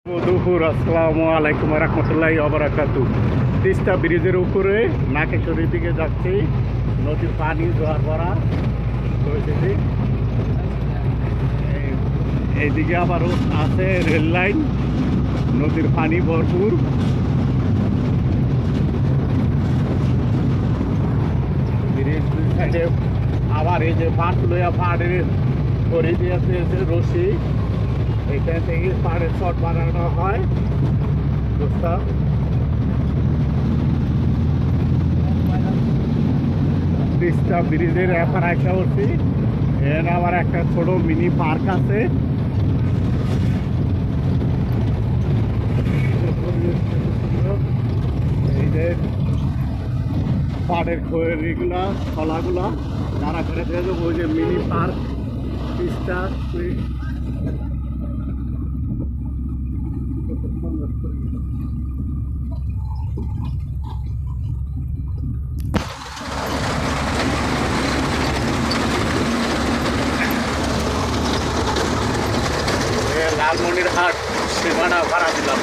দুপুর আসসালামু আলাইকুম রহমতুল্লাহি ওবারাকাতু। তিস্তা ব্রিজের উপরে নাকেশ্বরীর দিকে যাচ্ছি। নদীর পানি জোয়ার ভরা হয়েছে। এইদিকে আবার আছে রেল লাইন, নদীর পানি ভরপুর। ব্রিজ সাইডে আবার এই যে পাট লইয়া পাহাড়ের করে দিয়েছে রশি, এখান থেকে পাহাড়ের শট বানানো হয়। তিস্তা ব্রিজের এখন আসা উঠছি। এখানে আবার একটা ছোট মিনি পার্ক আছে। এই যে পাহাড়ের খোয়ারিগুলা খোলাগুলা যারা করে দিয়েছে ওই যে মিনি পার্ক তিস্তা। লালমনিরহাট সীমানা ভাড়া দিলাম।